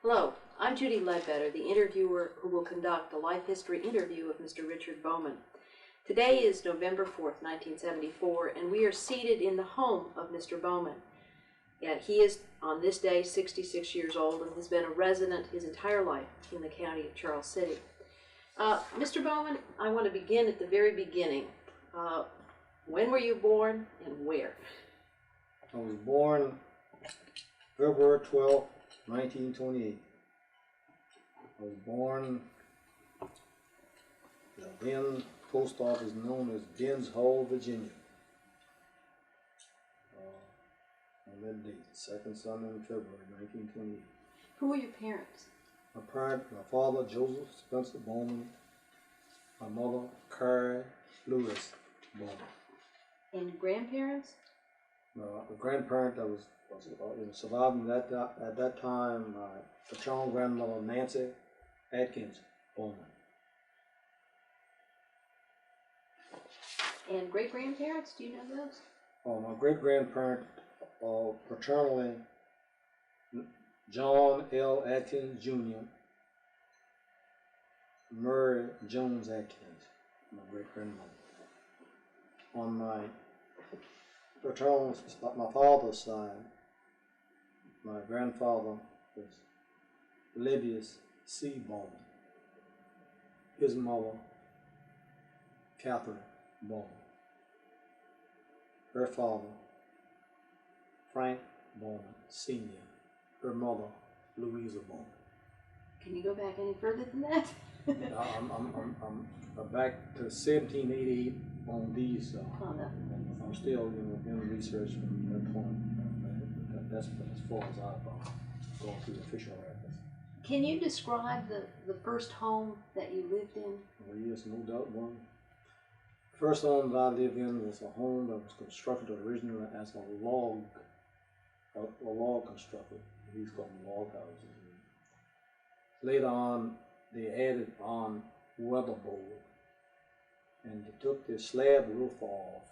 Hello, I'm Judy Ledbetter, the interviewer who will conduct the life history interview of Mr. Richard Bowman. Today is November 4th, 1974, and we are seated in the home of Mr. Bowman. He is, on this day, 66 years old and has been a resident his entire life in the county of Charles City. Mr. Bowman, I want to begin at the very beginning. When were you born and where? I was born February 12th, 1928. I was born in the then post office known as Dens Hall, Virginia. On that date, second Sunday in February 1928. Who were your parents? My father, Joseph Spencer Bowman. My mother, Carrie Lewis Bowman. And grandparents? A grandparent that was surviving at that time, my paternal grandmother, Nancy Atkins Bowman. And great-grandparents, do you know those? My great-grandparent, paternally, John L. Atkins Jr., Murray Jones Atkins, my great-grandmother. On my paternal, my father's side, my grandfather was Levius C. Bowman. His mother, Catherine Bowman. Her father, Frank Bowman Sr. Her mother, Louisa Bowman. Can you go back any further than that? I'm back to 1788 on these. I'm still in research from that point. That's as far as I've gone through the official records. Can you describe the first home that you lived in? Well, yes, no doubt one. The first home that I lived in was a home that was constructed originally as a log constructed. These called them log houses. Later on, they added on weatherboard, and they took the slab roof off,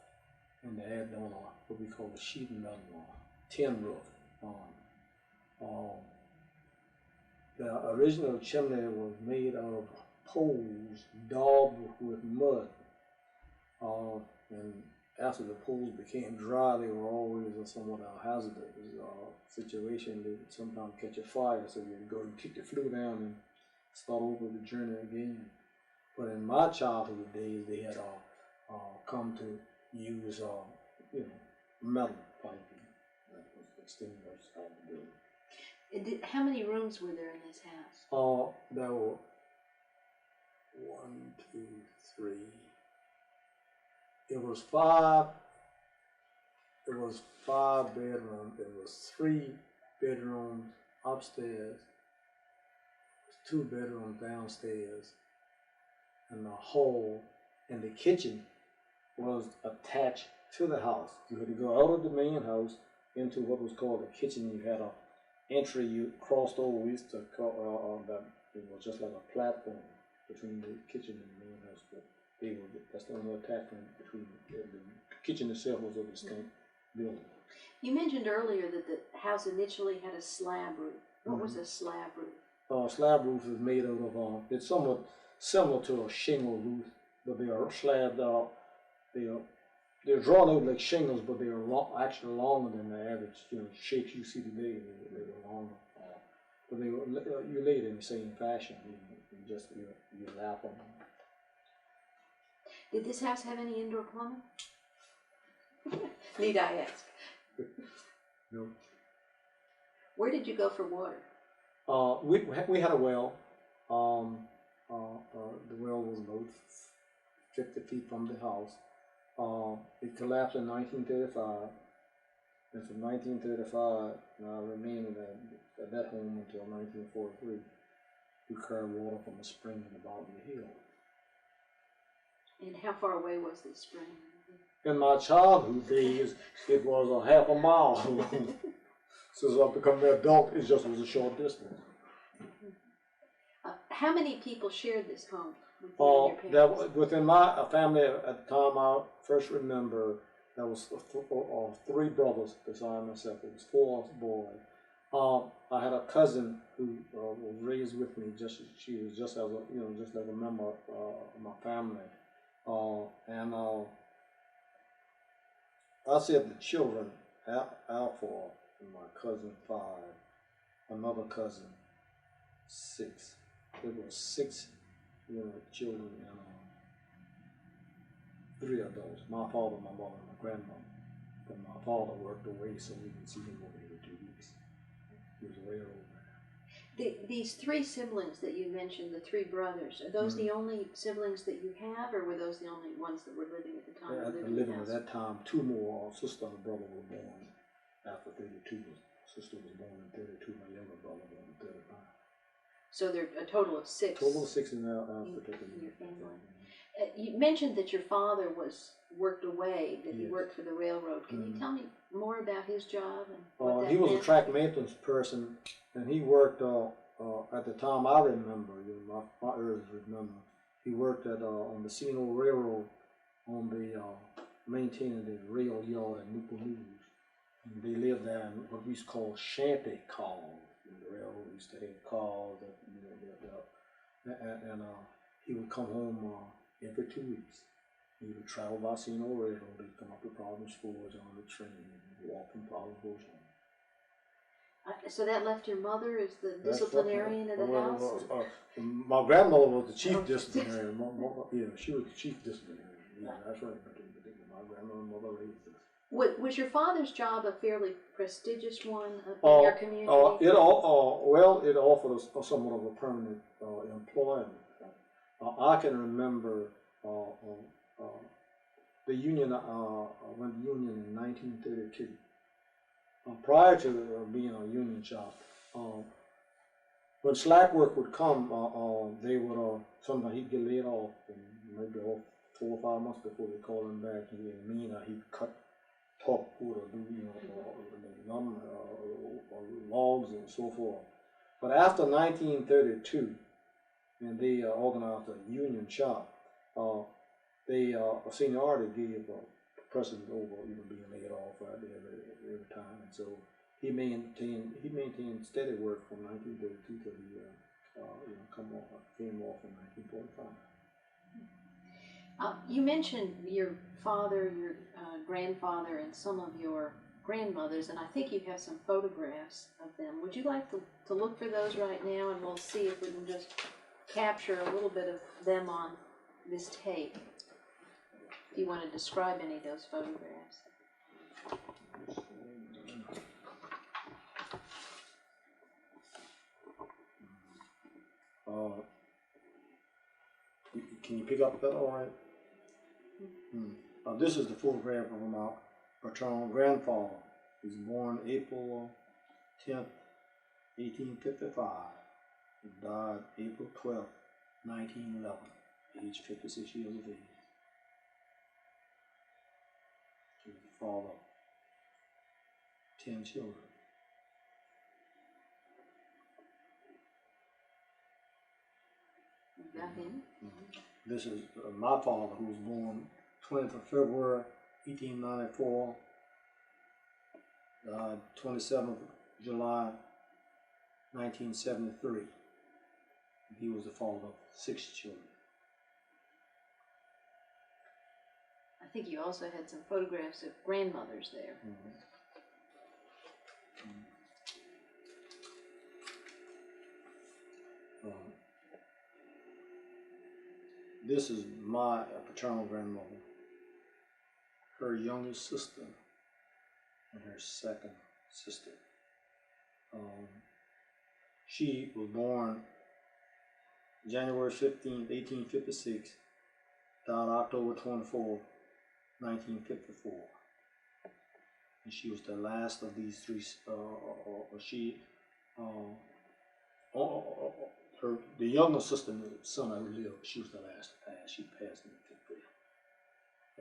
and they added on what we call a sheet metal tin roof on. The original chimney was made of poles daubed with mud, and after the poles became dry, they were always a somewhat hazardous situation. They would sometimes catch a fire, so you had to go and kick the flue down and start over the journey again. But in my childhood days, they had come to use metal piping that was extinguished out of the building. How many rooms were there in this house? There were 1, 2, 3. It was five bedrooms. There was 3 bedrooms upstairs, 2 bedrooms downstairs, and the hall and the kitchen was attached to the house. You had to go out of the main house into what was called the kitchen. You had an entry you crossed over. We used to call that it was just like a platform between the kitchen and the main house. But that's the only attachment between the kitchen itself was a distinct building. You mentioned earlier that the house initially had a slab roof. What was a slab roof? Slab roof is made out of, it's somewhat similar to a shingle roof, but they are slabbed out. They're drawn out like shingles, but they are actually longer than the average shakes you see today. They were longer, but they were you laid in the same fashion. You lap them. Did this house have any indoor plumbing? Need I ask? No. Where did you go for water? We had a well. The well was about 50 feet from the house. It collapsed in 1935, and from 1935, I remained at that home until 1943. We carried water from a spring in the bottom of the hill. And how far away was this spring? In my childhood days, it was a half a mile. Since I've become an adult, it just was a short distance. How many people shared this home? Within my family at the time I first remember, there was 3 brothers beside myself. It was 4 boys. I had a cousin who was raised with me. She was just as a just as a member of my family. And I said the children, Alpha, and my cousin 5, another cousin 6. There were 6, children and 3 adults. My father, my mother, and my grandmother. But my father worked away, so we didn't see him over every 2 weeks. He was way over. These 3 siblings that you mentioned, the 3 brothers, are those the only siblings that you have, or were those the only ones that were living at the time? Living at that time. 2 more, sister and brother were born after 32. Sister was born in 32, my younger brother was born in 35. So there are a total of 6. Total of 6 in our in your family. You mentioned that your father worked away, that he worked for the railroad. Can you tell me more about his job and what that he was meant? a track maintenance person, and he worked at the time I remember, my earliest remember, he worked at on the Casino Railroad on the maintaining the rail yard at Newport News. And they lived there in what we used to call shanty cars. The railroad used to have cars that and he would come home every 2 weeks. He would travel by Casino Railroad. He'd come up to Providence Forge on the train and walk from Providence Forge home. So that left your mother as the disciplinarian of the house? My grandmother was the chief disciplinarian. She was the chief disciplinarian. Yeah, that's right. My grandmother and mother raised us. Was your father's job a fairly prestigious one in your community? It offered us somewhat of a permanent employment. I can remember the union. Went union in 1932. Prior to being a union shop, when slack work would come, they would sometimes he'd get laid off, and maybe off 4 or 5 months before they call him back. He'd cut top wood or logs and so forth. But after 1932, and they organized a union shop, seniority gave person over being laid off right there every time, and so he maintained steady work from 1932 till he came off in 1945. You mentioned your father, your grandfather, and some of your grandmothers, and I think you have some photographs of them. Would you like to look for those right now, and we'll see if we can just capture a little bit of them on this tape. If you want to describe any of those photographs. Can you pick up that all right? This is the photograph of my paternal grandfather. He was born April 10th, 1855. He died April 12th, 1911, age 56 years of age. He was the father of 10 children. You got him? This is my father, who was born 20th of February, 1894, died 27th of July, 1973. He was the father of 6 children. I think you also had some photographs of grandmothers there. This is my paternal grandmother, her youngest sister, and her second sister. She was born January 15th, 1856, died October 24th, 1954. And she was the last of these 3. The younger sister, the son who lived, she was the last to pass. She passed in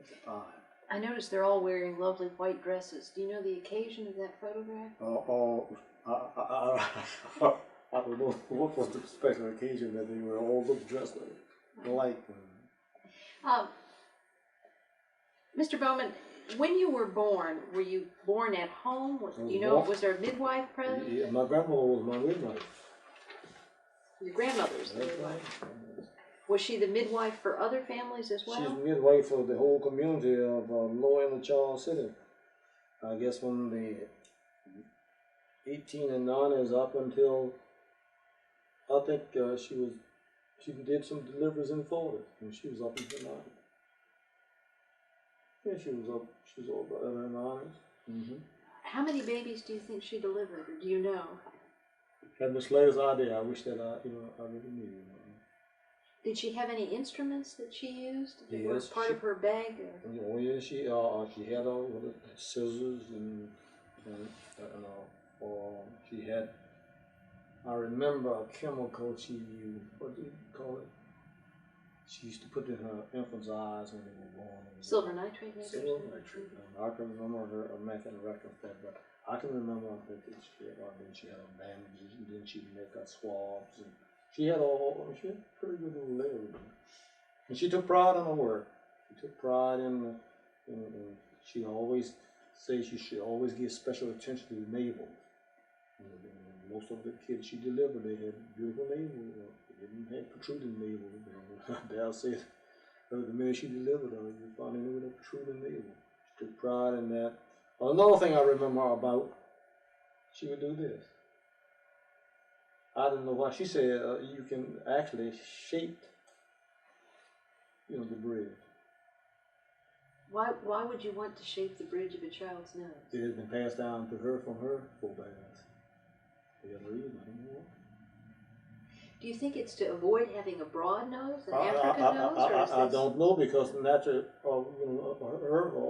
55. I noticed they're all wearing lovely white dresses. Do you know the occasion of that photograph? I don't know what was the special occasion that they were all looked dressed like. Mr. Bowman, When you were you born at home? Was there a midwife present? Yeah, my grandmother was my midwife. Your grandmother's the midwife. Was she the midwife for other families as well? She's midwife for the whole community of lower end of Charles City. I guess from the 18 and 90s up until I think she did some deliveries in Florida, and she was up until 90. Yeah, she was over in her 90s. Mm-hmm. How many babies do you think she delivered, or do you know? Had the slightest idea. I wish that I really knew. Did she have any instruments that she used? Yes, were part of her bag? Or? Oh yeah, she had scissors and she had. I remember a chemical she used. What do you call it? She used to put in her infant's eyes when they were born. Silver nitrate, maybe? Silver nitrate. I can remember her method and record of that, but I can remember that she had her bandages, and then she'd make her swabs, and she had pretty good little layers. And she took pride in her work. She took pride in she always say she should always give special attention to the navel. Most of the kids she delivered, they had beautiful navel. They didn't have protruding navel. Dad said the minute she delivered her, you found her with a protruding navel. She took pride in that. Another thing I remember her about, she would do this. I don't know why. She said you can actually shape, the bridge. Why would you want to shape the bridge of a child's nose? It has been passed down to her from her forebears. The other reason, I don't know. Do you think it's to avoid having a broad nose, an African nose, or is this? I don't know, because naturally,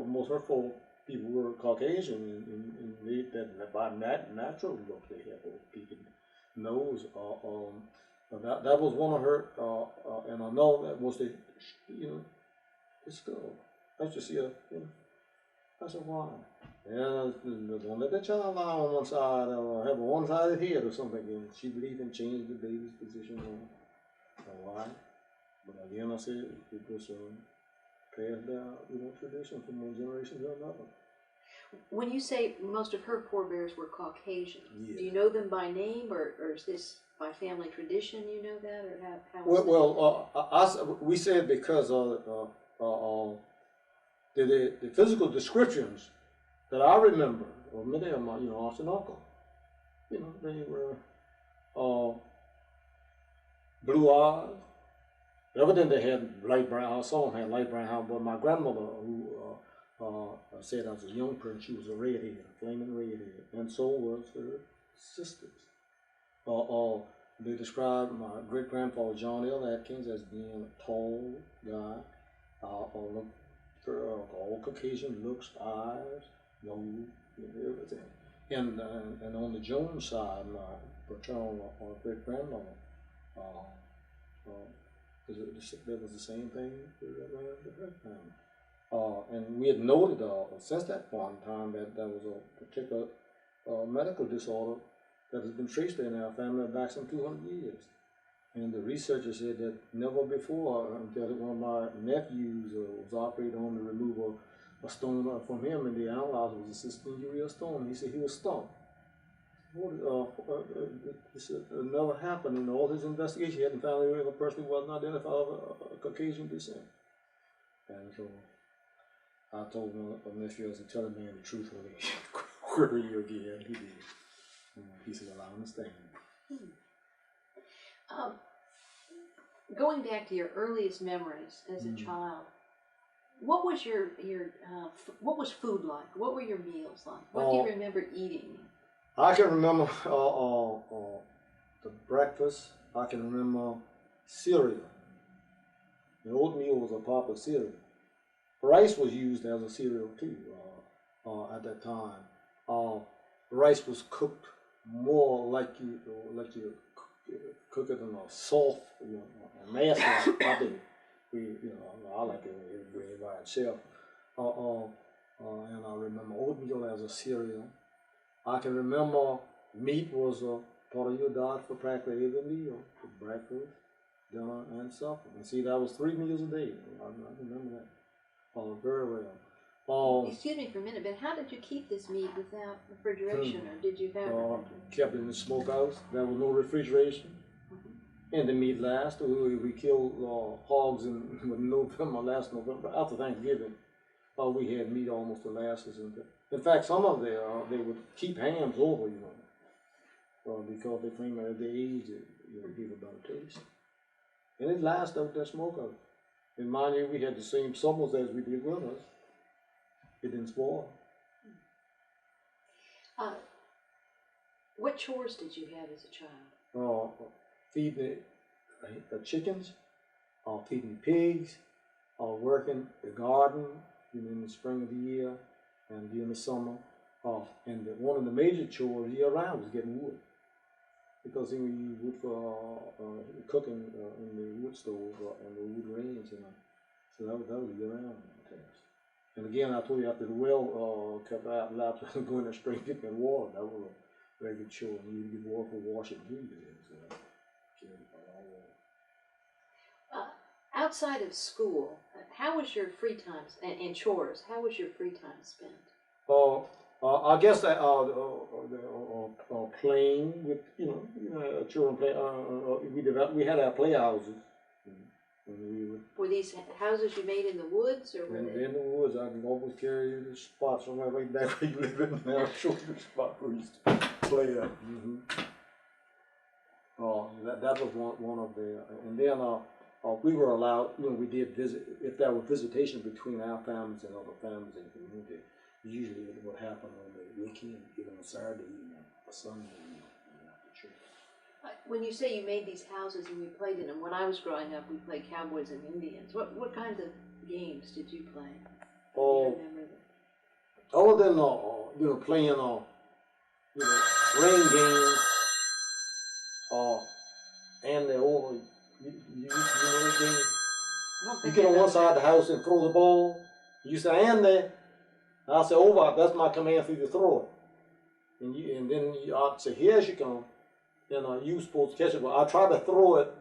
most her folk people were Caucasian, and they that by natural look they had a peaked nose. That was one of her, and I know that was the skull. I just see that's a why. Yeah, don't let that child lie on one side or have a one-sided head or something. And she believed in changing the baby's position or why. But again, I said it was passed down, tradition from one generation to another. When you say most of her forebears were Caucasian, yes. Do you know them by name, or is this by family tradition? You know that, or how? We said because the physical descriptions that I remember, or many of my, aunt and uncle, they were blue eyes. Evidently they had light brown. Some of them had light brown hair, but my grandmother, who said as a young person, she was a redhead, a flaming redhead, and so was her sisters. They described my great grandfather John L. Atkins as being a tall guy, all Caucasian looks, eyes, nose, everything. And on the Jones side, my paternal or great grandmother, that was the same thing with her family. And we had noted since that point in time that there was a particular medical disorder that has been traced in our family back some 200 years. And the researchers said that never before, until one of my nephews was operated on to remove a stone from him, and they analyzed it was a cystinuria stone. He said he was stumped. This never happened in all his investigation. He hadn't found a person who wasn't identified of Caucasian descent. And so I told one of my nephews to tell the man the truth when he query you again. He did. He said, well, I understand. Going back to your earliest memories as a child, what was what was food like? What were your meals like? What do you remember eating? I can remember the breakfast. I can remember cereal. The oatmeal was a popular cereal. Rice was used as a cereal too at that time. Rice was cooked more like you cook it in a soft, a mass like. I think I like it every by itself. And I remember oatmeal as a cereal. I can remember meat was a part of your diet for practically every meal, for breakfast, dinner, and supper. And see, that was 3 meals a day. I remember that very well. Excuse me for a minute, but how did you keep this meat without refrigeration, or did you have refrigeration? Kept it in the smokehouse. There was no refrigeration. And the meat last. We killed hogs in November, last November, after Thanksgiving. We had meat almost to last us. In fact, some of they would keep hams over, because they claim that they age it, give a better taste. And it lasted out that smokehouse. And mind you, we had the same summers as we did with us. It didn't spoil. What chores did you have as a child? Feeding the chickens, feeding pigs, working the garden in the spring of the year and during the summer. And one of the major chores year round was getting wood. Because you use wood for cooking in the wood stove and the wood range. So that was a year round task. And again, I told you after the well kept out laps and going in the spring getting water, that was a very good chore. You need to get water for washing food. Outside of school, how was your free time and chores? How was your free time spent? I guess that playing with children play. We had our playhouses. Were these houses you made in the woods, or were they in the woods? I can almost carry you to spots somewhere right back where you live in now. Show you the spot where we used to play at. That was one of the, and then we were allowed. We did visit if there were visitation between our families and other families in the community. Usually it would happen on the weekend, either on Saturday evening or Sunday evening after church. When you say you made these houses and we played in them, when I was growing up, we played cowboys and Indians. What kinds of games did you play? Other than playing ring games, and the over. You know the game. You get on one side of the house and throw the ball. You say and there. I say over. That's my command for you to throw it. And then I say here she comes. And you supposed to catch it. But I try to throw it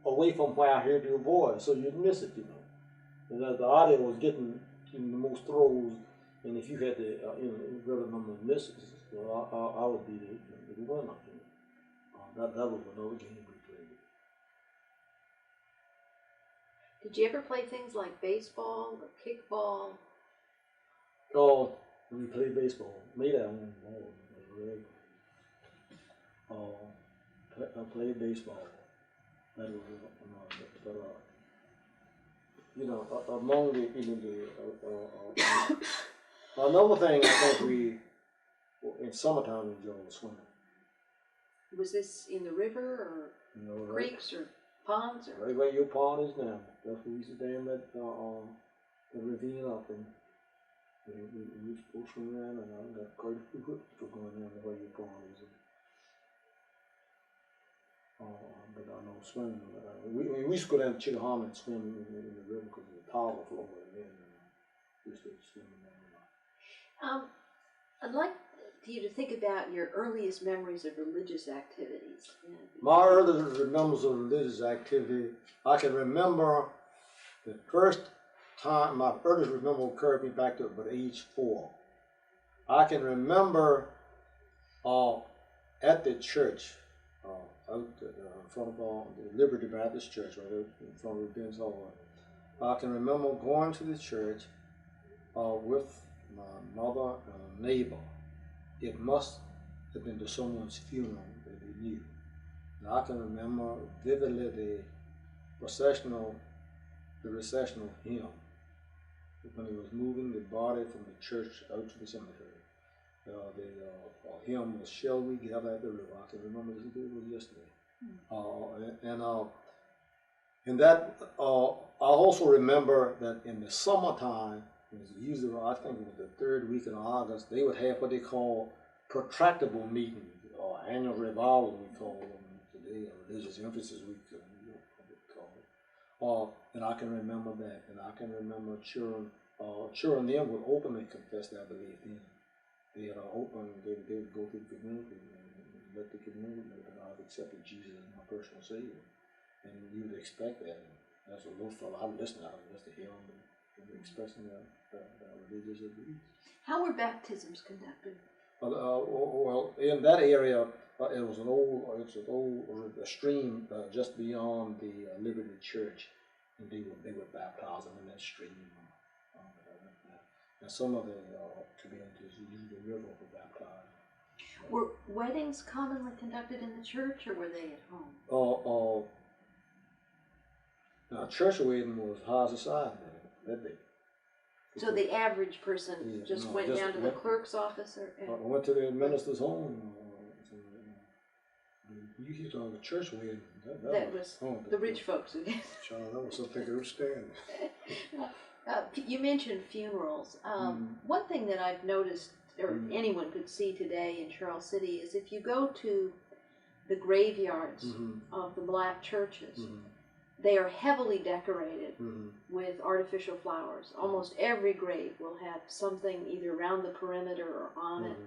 away from where I heard your voice, so you'd miss it. And the audio was getting the most throws. And if you had the greater number of misses, I would be the winner. That was another game we played. Did you ever play things like baseball or kickball? We played baseball. Made our own ball. I played baseball. That was among the another thing I think we in summertime enjoyed was swimming. Was this in the river or creeks or ponds? Or? Right where your pond is now. That's where we used to dam that the ravine up and we used to swim around and I got quite a few hooks for going around where your pond is. But I know swimming. We used to go down to Chickahoma and swim in the river because of the power flow and then we used to swim down. I'd like you to think about your earliest memories of religious activities. My earliest memories of religious activity, I can remember the first time, my earliest memory occurred me back to about age 4. I can remember at the church, out in front of the Liberty Baptist Church, right in front of Ben's Hall. I can remember going to the church with my mother and a neighbor. It must have been to someone's funeral that we knew. And I can remember vividly the processional hymn when he was moving the body from the church out to the cemetery. The hymn was "Shall We Gather at the River." I can remember it was yesterday. And that I also remember that in the summertime, it was usually I think it was the 3rd week in August, they would have what they call protractable meetings or annual revivals we call them today, or religious emphasis week, and I can remember that, and I can remember children then would openly confess their belief then. They had they would go to the community and let the community know that I've accepted Jesus as my personal Savior. And you would expect that. As a little fellow, I would listen to him. expressing their religious beliefs. How were baptisms conducted? Well, in that area, it was an old stream just beyond the Liberty Church, and they would baptize them in that stream. And some of the communities used the river to baptize. Were weddings commonly conducted in the church, or were they at home? Now, church wedding was high society that day. So the average person just went down to the clerk's office, or went to the minister's home. You hear talking about church wedding. That was the rich folks who did. Child, that was something to understand. You mentioned funerals. One thing that I've noticed, or anyone could see today in Charles City, is if you go to the graveyards of the black churches, they are heavily decorated with artificial flowers. Almost every grave will have something either around the perimeter or on it.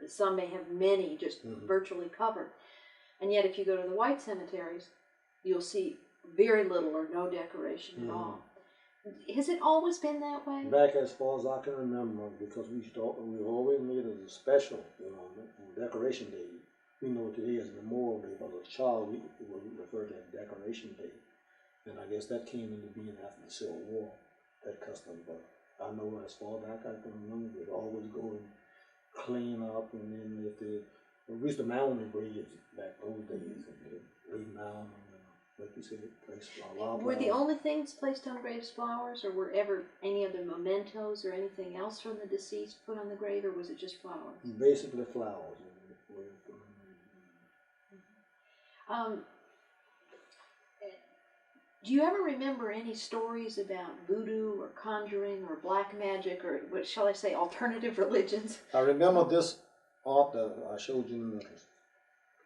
Some may have many just virtually covered. And yet if you go to the white cemeteries, you'll see very little or no decoration at all. Has it always been that way? Back as far as I can remember, because we always made it a special, decoration day. We know today is Memorial Day, but as a child we refer to it as Decoration Day. And I guess that came into being after the Civil War, that custom. But I know as far back I can remember, we'd always go and clean up, and then we used to mound the graves back those days, and remound them. Like you said, place flowers. Were the only things placed on graves flowers, or were ever any other mementos or anything else from the deceased put on the grave, or was it just flowers? Basically flowers. Do you ever remember any stories about voodoo or conjuring or black magic, or what shall I say, alternative religions? I remember this art that I showed you in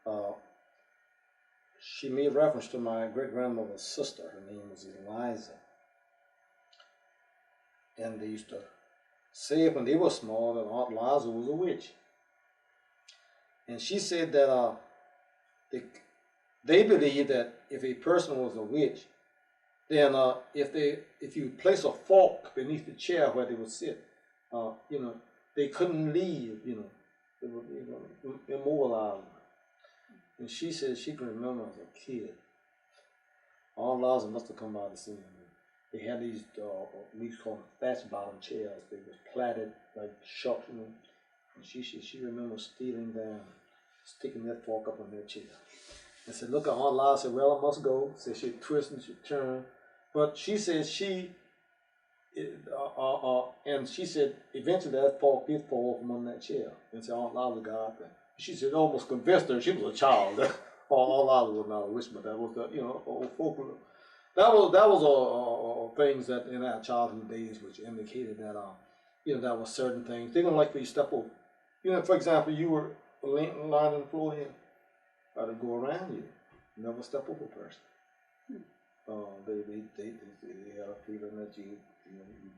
the she made reference to my great-grandmother's sister. Her name was Eliza. And they used to say when they were small that Aunt Eliza was a witch. And she said that they believed that if a person was a witch, then if you place a fork beneath the chair where they would sit, they couldn't leave, they would immobilize them. And she said she can remember as a kid, Aunt Eliza must have come by the scene. They had these, we call them thatch bottom chairs. They were plaited like shucks, And she remembers stealing down, sticking that fork up on their chair. And said, look at Aunt Eliza. Said, well, I must go. Said she'd twist and she'd turn. But she said and she said eventually that fork did fall from under that chair. And said Aunt Eliza got up there. She said almost convinced her she was a child. Aunt Eliza was not a witch, but that was the old folklore. That was things that in our childhood days which indicated that there were certain things. They don't like for you to step over. For example, you were lying on the floor here. To go around you, never step over a person. They have a feeling that you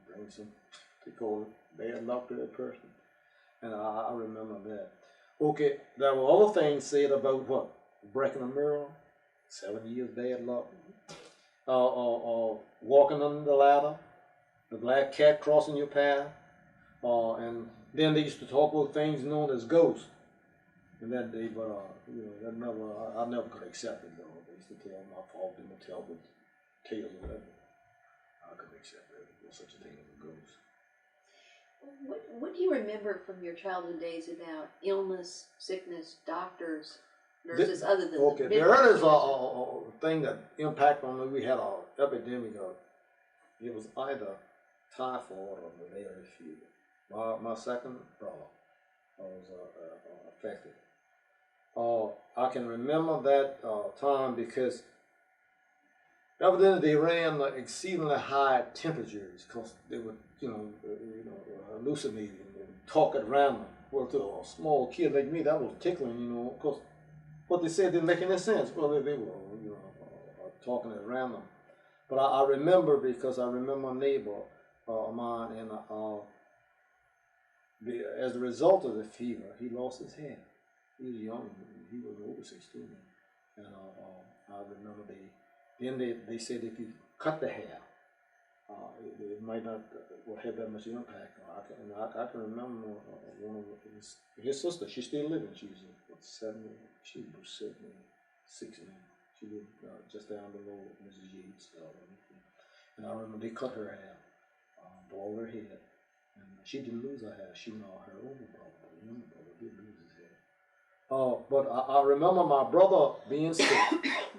bring some, they call it bad luck to that person. And I remember that. Okay, there were other things said about what? Breaking a mirror, 7 years bad luck. Walking under the ladder, the black cat crossing your path. And then they used to talk about things known as ghosts. And that day, but I never could accept it though. They used to tell my fault, they would tell with tales or whatever. I couldn't accept that. There's such a thing as a ghost. What do you remember from your childhood days about illness, sickness, doctors, nurses, other than okay, there is a thing that impacted on me. We had an epidemic of, it was either typhoid or malaria fever. My second brother was affected. I can remember that time because evidently they ran exceedingly high temperatures because they would, hallucinating and talking random. Well, to a small kid like me, that was tickling, because what they said didn't make any sense. Well, they were, talking at random. But I remember because I remember a neighbor of mine, and as a result of the fever, he lost his hair. He was young. He was over 16. And I remember they said if you cut the hair, it might not have that much impact. I can remember one of his sister. She's still living. She's 70. She was 76 now. She lived just down below Mrs. Yates. And I remember they cut her hair, bald her head, and she didn't lose her hair. She know her older brother, the younger brother, did lose his hair. But I remember my brother being sick,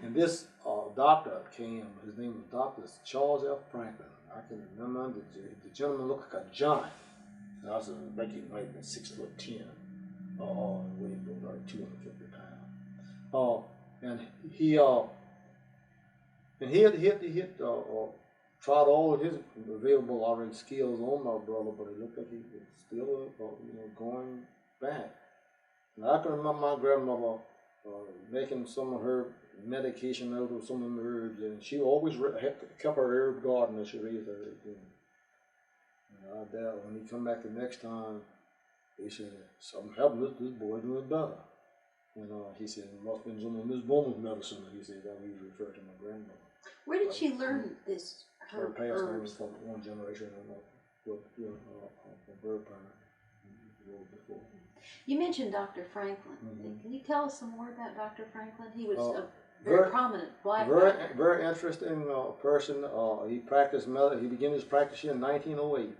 and this doctor came. His name was Dr. Charles F. Franklin. I can remember the gentleman looked like a giant. And I was like he might have been 6'10", weighed like 250 pounds. And he tried all of his available already skills on my brother, but it looked like he was still going back. And I can remember my grandmother making some of her medication out of some of the herbs, and she always kept her herb garden as she raised her herbs. And I doubt when he come back the next time, he said, something happened, this boy doing better. And he said, it must have been some of Miss Bowman's medicine. He said that we referred to my grandmother. Where did she learn this? Her passed on from one generation to another, a bird parent before. You mentioned Dr. Franklin. Mm-hmm. Can you tell us some more about Dr. Franklin? He was a very prominent black doctor. Very interesting person. He practiced he began his practice here in 1908.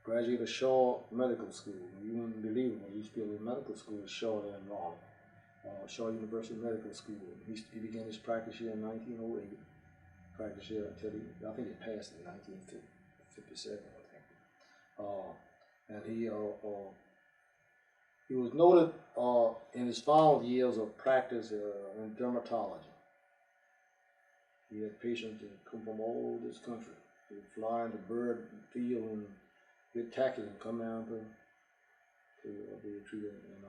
Graduated Shaw Medical School. You wouldn't believe it when he used to be in medical school at Shaw there in Raleigh. Shaw University Medical School. He began his practice here in 1908. Practiced here until I think he passed in 1957, I think. And he was noted in his final years of practice in dermatology. He had patients that come from all over this country. He would fly in the bird field and get taxis and come down to be treated. And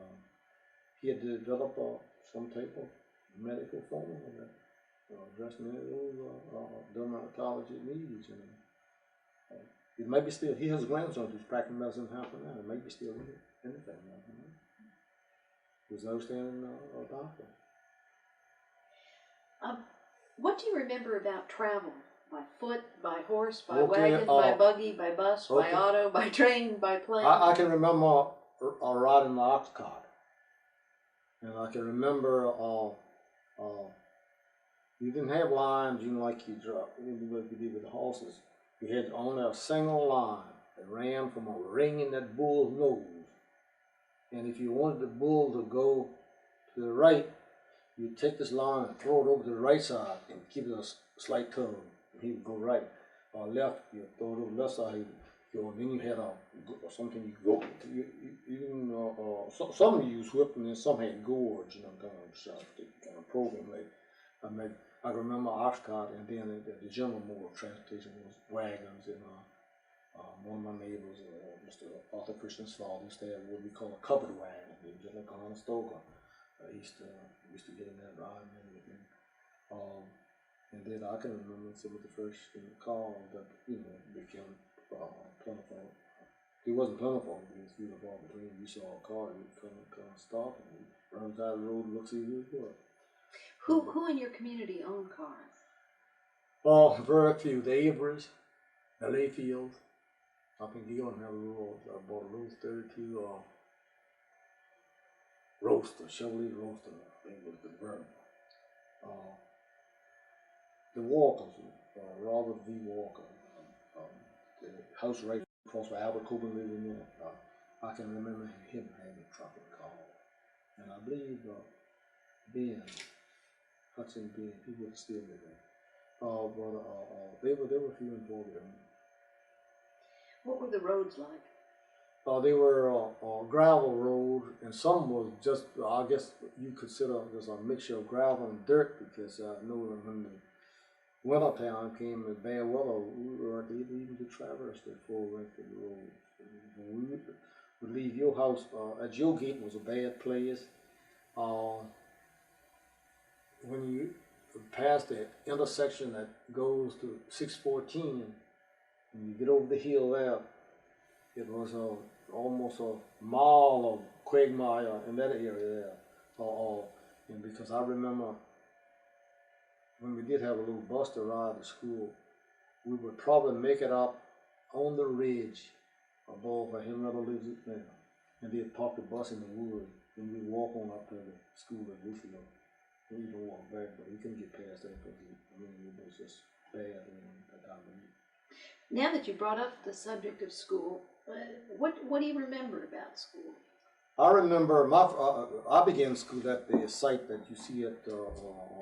he had developed some type of medical formula that addressing those dermatology needs. And it might be still. He has a grandson who's practicing medicine half an hour. It might be still in the family. He was an outstanding doctor. What do you remember about travel? By foot, by horse, by wagon, by buggy, by bus, by auto, by train, by plane? I can remember riding the ox cart. And I can remember you didn't have lines, like you did with the horses. You had only a single line that ran from a ring in that bull's nose. And if you wanted the bull to go to the right, you'd take this line and throw it over to the right side and give it a slight tug. He would go right. Or left, you throw it over the left side, he would go. And then you had something you go. Some of you used whip, and then some had gorge, kind of program. I remember ox cart, and then the general mode of transportation was wagons. And one of my neighbors, Mr. Arthur Christian's father, used to have what we call a covered wagon. He was just like a Conestoga. He used to get in that ride and everything. And then I can remember some of the first cars that became plentiful. It wasn't plentiful; it was few and far between. You saw a car, you'd come and stop, and you runs out of the road and look see who it was. Who in your community owned cars? Very few. The Averys, the Layfields. Up in Gilman, I bought a Rose 32 Roadster, Chevrolet Roadster. I think it was convertible. The Walkers, Robert V. Walker, the house right across where Albert Cooper lived in there. I can remember him having a truck and car. And I believe Ben, Hudson Ben, he would still live there. But they were few and far between. What were the roads like? They were gravel roads, and some was just, I guess you consider just a mixture of gravel and dirt, because I know when the winter time came and bad weather, we weren't able even to traverse the full length of the road. When we would leave your house, at your gate was a bad place. When you pass the intersection that goes to 614, when you get over the hill there, it was almost a mile of quagmire in that area there. And because I remember when we did have a little bus to ride to school, we would probably make it up on the ridge above where Henrietta lives now. And they'd park the bus in the woods, and we'd walk on up to the school at Buffalo. We even walk back, but we couldn't get past that because it was just bad in that time of year. Now that you brought up the subject of school, what do you remember about school? I remember I began school at the site that you see at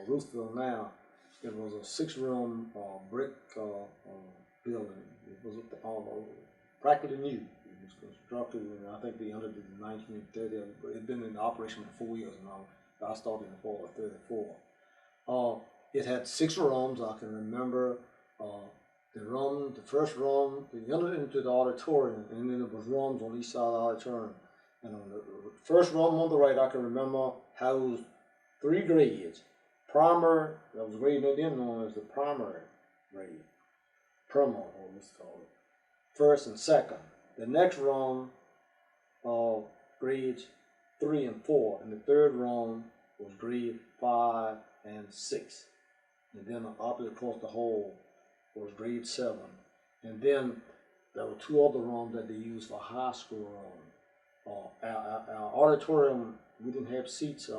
Ruthville now. It was a 6-room brick building. It was practically new. It was constructed in, I think they entered in 1930. It had been in operation for 4 years now. I started in the fall of '34. It had 6 rooms. I can remember the first room, we entered into the auditorium, and then there was rooms on each side of the auditorium. And on the first room on the right, I can remember housed 3 grades. Primary, that was grade then known as the primary grade. Primo, what we call it. First and second. The next room, grades 3 and 4, and the third room was grade 5 and 6. And then opposite across the hall was grade 7. And then there were 2 other rooms that they used for high school rooms. Our auditorium, we didn't have seats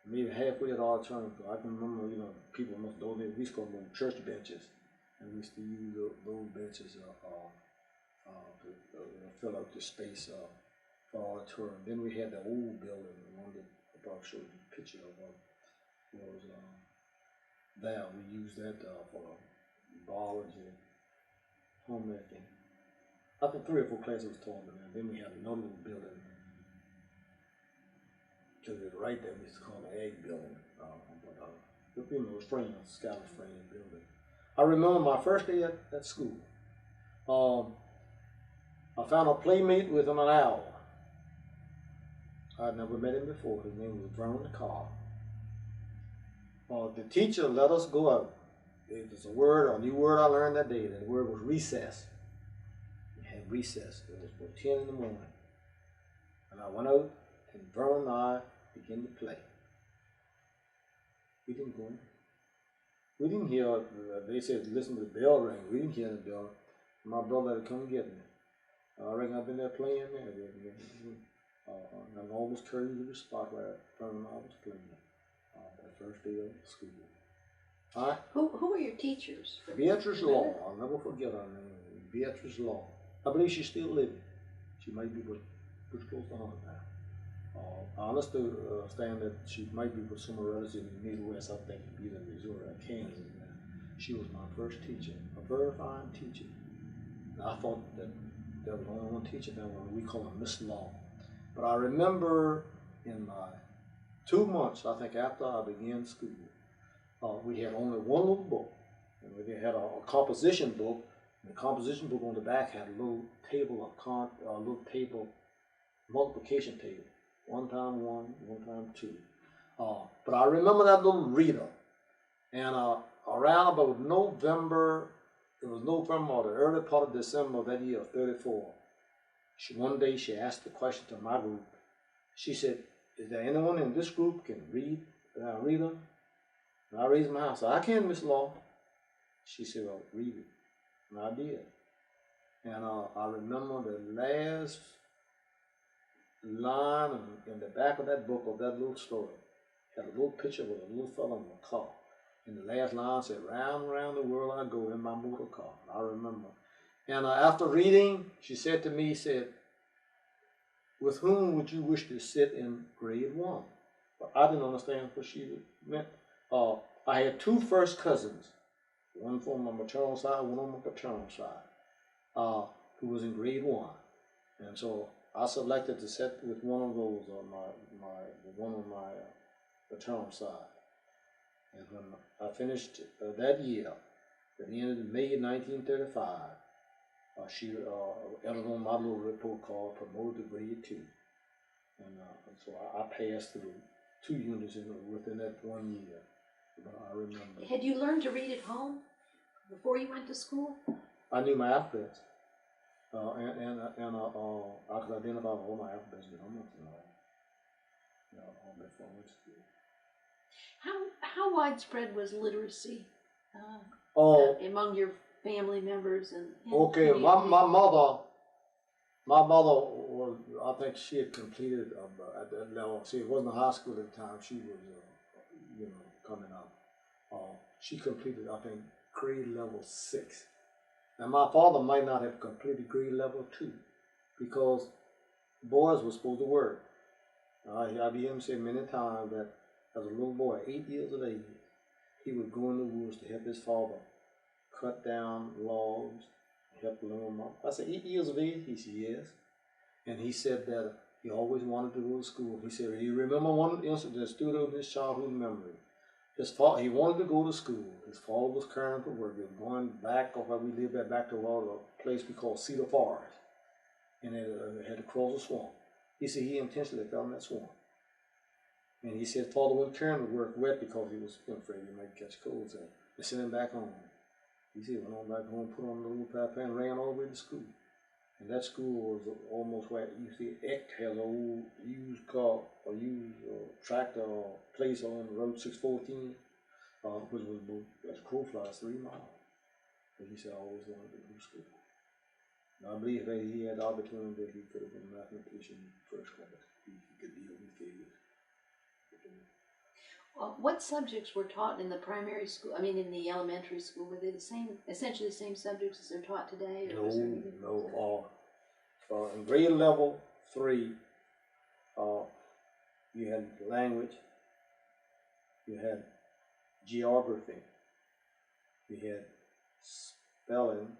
maybe halfway at the auditorium. I can remember, people must know that we used to call them church benches, and we used to use those benches to fill out the space for auditorium. Then we had the old building, the one that I probably showed you a picture of. Was there. We used that for biology, home econ. I think 3 or 4 classes taught in there. Then we had another little building to the right that we used to call the Ag building. It was framed, a scallop frame building. I remember my first day at school. I found a playmate with an owl. I'd never met him before. His name was Vernon Carr. The teacher let us go out. There's a new word I learned that day. That word was recess. We had recess. It was about 10 in the morning. And I went out, and Vernon and I began to play. We didn't go in. We didn't hear, they said, listen to the bell ring. We didn't hear the bell. My brother had to come get me. I reckon I've been there playing there. And I almost carried to the spot where Vernon and I was playing. The first day of school. Who were your teachers? Beatrice Law. I'll never forget her name. Beatrice Law. I believe she's still living. She might be pretty close to 100 now. I understand that she might be with some relatives in the Midwest. I think either Missouri or Kansas. She was my first teacher. A very fine teacher. And I thought that there was only one teacher there. We call her Miss Law. But I remember in my 2 months, I think, after I began school, we had only one little book. And we had a composition book. And the composition book on the back had a little table multiplication table. 1 times 1, 1 times 2. But I remember that little reader. And around about November, it was November or the early part of December of that year of '34. One day she asked the question to my group. She said, "Is there anyone in this group can read a reader?" And I raised my hand. I said, "I can, Miss Law." She said, "Well, read it." And I did. And I remember the last line in the back of that book of that little story had a little picture with a little fellow in a car. And the last line said, "Round and round the world I go in my motor car." I remember. And after reading, she said to me, "With whom would you wish to sit in grade 1? But I didn't understand what she meant. I had 2 first cousins, one from my maternal side, one on my paternal side, who was in grade 1. And so I selected to sit with one of those on one on my paternal side. And when I finished that year, at the end of May 1935, she entered on my little report card, promoted to grade 2. And so I passed through 2 units within that 1 year. But I remember. Had you learned to read at home before you went to school? I knew my alphabets. And I could identify all my alphabets at home. All before I went to school. How widespread was literacy among your family members and Okay, my mother was, I think she had completed at that level. See, it wasn't high school at the time. She was, coming up. She completed, I think, grade level 6. And my father might not have completed grade level 2 because boys were supposed to work. I've heard him say many times that as a little boy, 8 years of age, he would go in the woods to help his father cut down logs, help loom them up. I said, 8 years of age? He said, yes. And he said that he always wanted to go to school. He said, you remember one incident that stood out in his childhood memory. He wanted to go to school. His father was caring for work. He was going back of where we lived at, back to a place we call Cedar Forest. And it had to cross a swamp. He said he intentionally fell in that swamp. And he said father wasn't carrying the work wet because he was afraid he might catch cold. So they sent him back home. He said, went on back home, put on the little paper and ran all the way to school. And that school was almost where you see Eck has an old used car or used tractor or place on Road 614, which was about, as crow flies, 3 miles. But he said I always wanted to go to school. And I believe that he had the opportunity that he could have been a mathematician first class. He could deal with figures. What subjects were taught in the primary school? I mean, in the elementary school, were they the same, essentially the same subjects as they're taught today? Or No. In grade level 3, you had language, you had geography, you had spelling,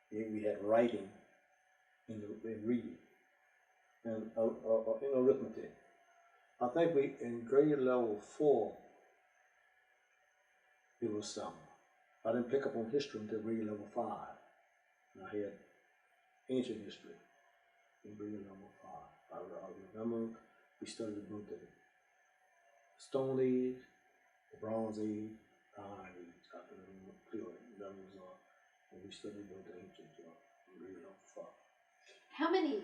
we had writing, and reading, and arithmetic. I think in grade level 4, it was some. I didn't pick up on history until grade level 5. And I had ancient history in grade level 5. I remember we studied about the Stone Age, the Bronze Age, Iron Age. I can remember clearly. That was when we studied about the ancient in grade level 5. How many?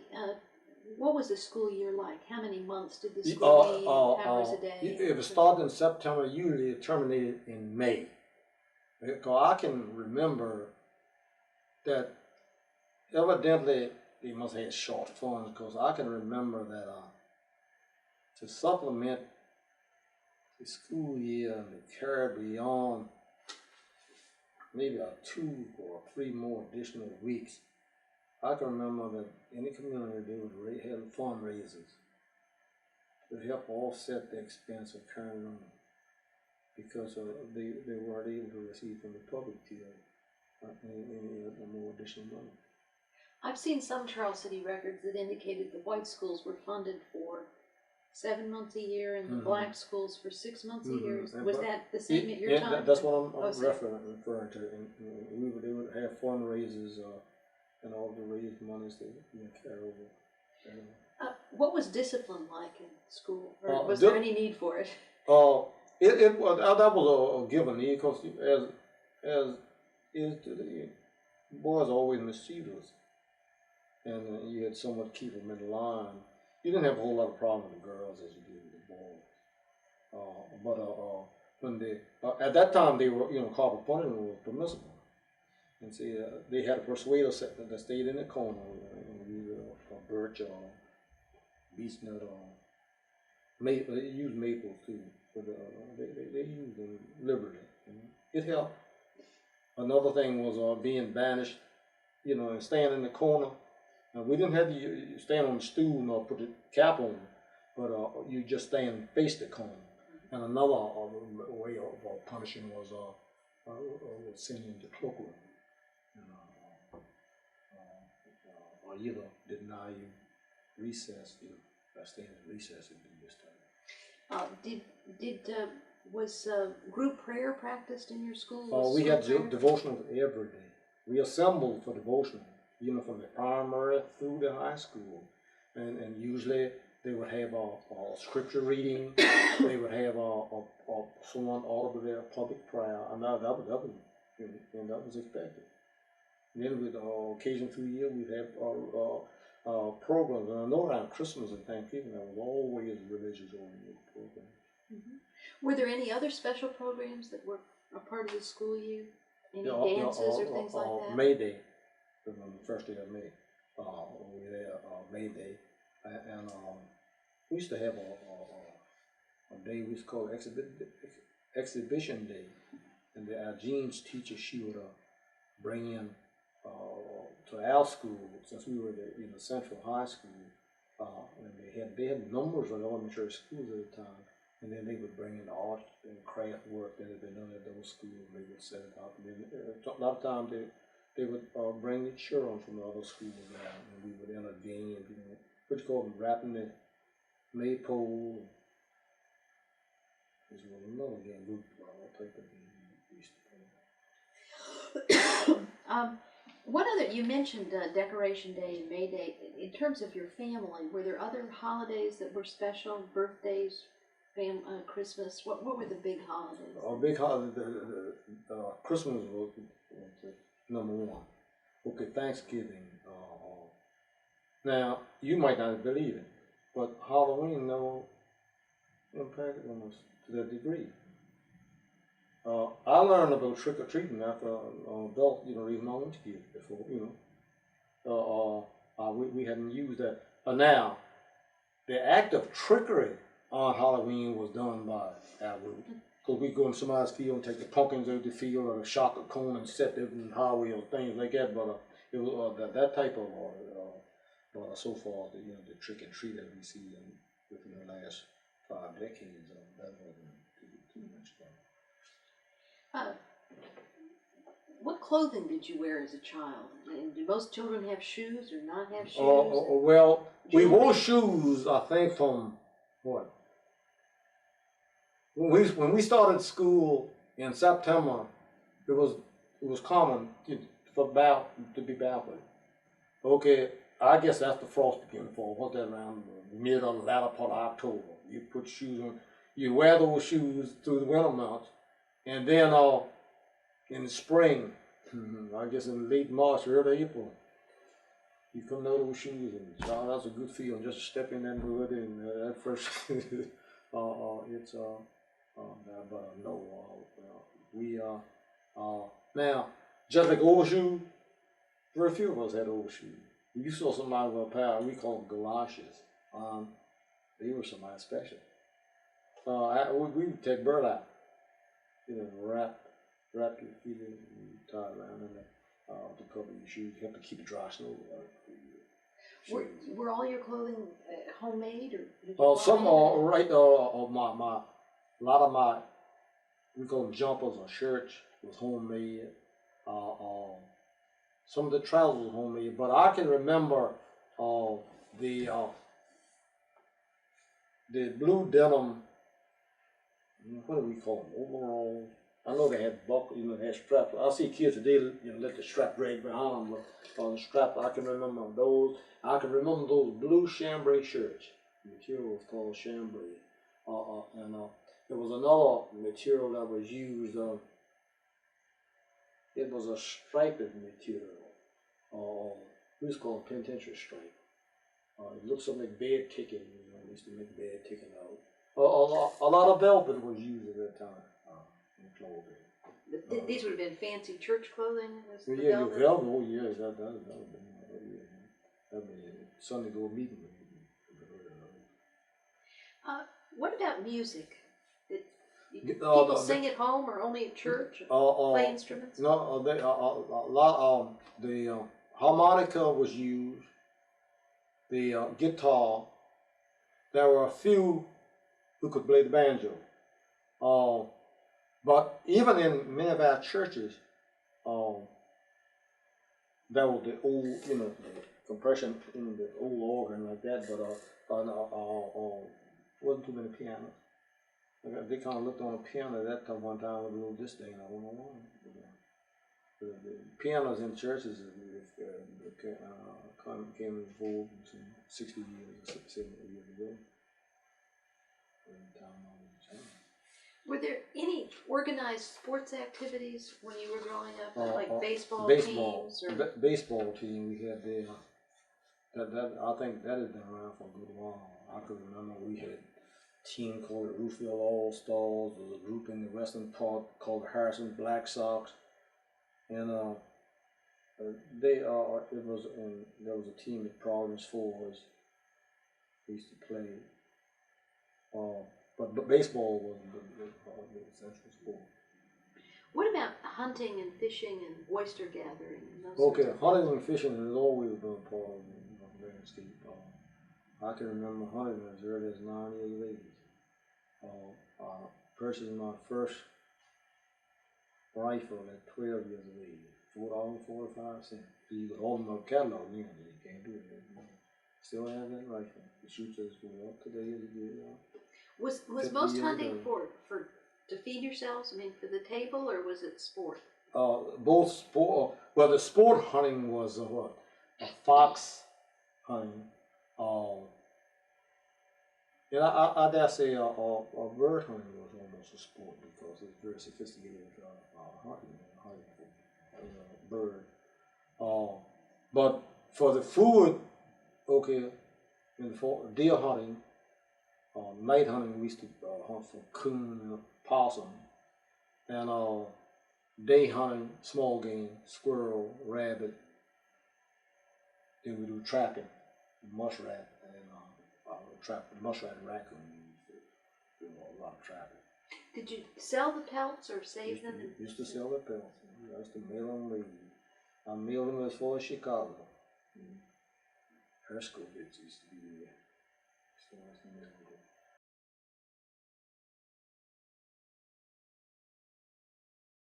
What was the school year like? How many months did the school need? Hours a day? If it started in September, usually it terminated in May. Because I can remember that evidently they must have had short funds, because I can remember that to supplement the school year and to carry beyond maybe 2 or 3 more additional weeks, I can remember that in the community they would have fundraisers to help offset the expense of carrying on, because they weren't able to receive from the public any more additional money. I've seen some Charles City records that indicated the white schools were funded for 7 months a year and the black schools for 6 months a year. Was that the same at your time? That's what I'm referring to. And they would have fundraisers and all the raised monies they carry over. What was discipline like in school? Or was there any need for it? That was a given need, because as the boys are always mischievous, and you had someone to keep them in line. You didn't have a whole lot of problem with the girls as you did with the boys. But when at that time they were, corporal punishment was permissible. And see, they had a persuader set that stayed in the corner, a birch or beech nut or maple. They used maples too, but they used them liberally. It helped. Another thing was being banished, and staying in the corner. We didn't have to stand on the stool nor put the cap on, but you just stand and face the cone. And another way of punishing was sending you to cloakroom. Or either deny you recess, by staying in recess would be this time. Was group prayer practiced in your school? We had devotional every day. We assembled for devotional, from the primary through the high school, and usually they would have a scripture reading. They would have someone audible their public prayer, and that was expected. And then with occasion through the year, we'd have programs. And I know around Christmas and Thanksgiving, there was always religious-oriented programs. Were there any other special programs that were a part of the school year? Any dances or things like that? May Day, on the first day of May. We were there, May Day, and we used to have a day we used to call exhibition day, and our jeans teacher, she would bring in to our school, since we were in the Central High School, and they had numbers of elementary schools at the time, and then they would bring in art and craft work that had been done at those schools. They would set it up, and then a lot of times they would bring the children from the other schools down, and we would enter games, what you call them, rapping the maypole. There's another game we played the game we used to play. What other, you mentioned Decoration Day and May Day. In terms of your family, were there other holidays that were special, birthdays, Christmas? What were the big holidays? Big holiday, Christmas was number one. Okay, Thanksgiving. Now, you might not believe it, but Halloween never impacted on us to that degree. I learned about trick-or-treating after an adult, reason I went to give before, we hadn't used that. Now, the act of trickery on Halloween was done by our group. Because we go in somebody's field and take the pumpkins out the field or the chocolate cone and set them in high wheels, things like that. But it was that type of, but so far, the trick and treat that we see within the last 5 decades, that wasn't too much fun. What clothing did you wear as a child? And do most children have shoes or not have shoes? Well, we wore shoes, I think, from what? When we started school in September, it was common to be barefoot. Okay, I guess that's the frost beginning to fall. What's that, around the mid or latter part of October? You put shoes on. You wear those shoes through the winter months, and then in the spring, I guess in late March, early April, you come out those shoes, and that's a good feeling just to step in that mud and that first. Now, just like old shoes, very few of us had old shoes. You saw somebody with a pair, we call them galoshes. They were somebody special. We would take burlap, wrap your feet in and tie it around in there to cover your shoes. You have to keep it dry snow. Were all your clothing homemade, or did you some are right. A lot of my, we call them jumpers or shirts, was homemade. Some of the trousers were homemade, but I can remember the blue denim. What do we call them? Overalls. I know they had buckles, they had straps. I see kids today, let the strap drag behind them, but on the strap, I can remember those. I can remember those blue chambray shirts. The material was called chambray. And there was another material that was used. It was a striped material. We used to call it penitentiary stripe. It looked something like bed ticking. We used to make bed ticking out. A lot of velvet was used at that time. Clothing. These would have been fancy church clothing? Velvet? Oh, yeah, that would have been Sunday go meeting. What about music? Did people sing at home or only at church? Play instruments? No, a lot. The harmonica was used. The guitar. There were a few who could play the banjo. But even in many of our churches, there was the old, the compression in the old organ like that, but wasn't too many pianos. They kind of looked on a piano at that time one time with a little disdain. I don't know why. The pianos in churches came in vogue some 60 years, 70 years ago. Were there any organized sports activities when you were growing up, like baseball teams? Or? Baseball team we had there. I think that has been around for a good while. I can remember we had a team called the Roofville All Stars. There was a group in the western part called the Harrison Black Sox. And there was a team at Providence Fords. They used to play. But baseball was the central sport. What about hunting and fishing and oyster gathering and those Okay, sorts of hunting things? and fishing has always been a part of the landscape. I can remember hunting as early as 9 years of age. I purchased my first rifle at 12 years of age, $4.45. You could hold them up catalog, you can't do it anymore. Still have that rifle. The shoots as go up today as it did. Was 50 most years hunting ago. for to feed yourselves? I mean, for the table, or was it sport? Both sport. Well, the sport hunting was what? A fox hunting. And I dare say a bird hunting was almost a sport because it's very sophisticated hunting for bird. But for the food, okay, and for deer hunting, night hunting we used to hunt for coon and possum, and day hunting small game, squirrel, rabbit. Then we do trapping, muskrat, and muskrat and raccoon. We used to do a lot of trapping. Did you sell the pelts or save them? Used to sell the pelts. I used to mail them leaves. I mailed them as far as Chicago. Her school kids used to be there. So I used to mail them.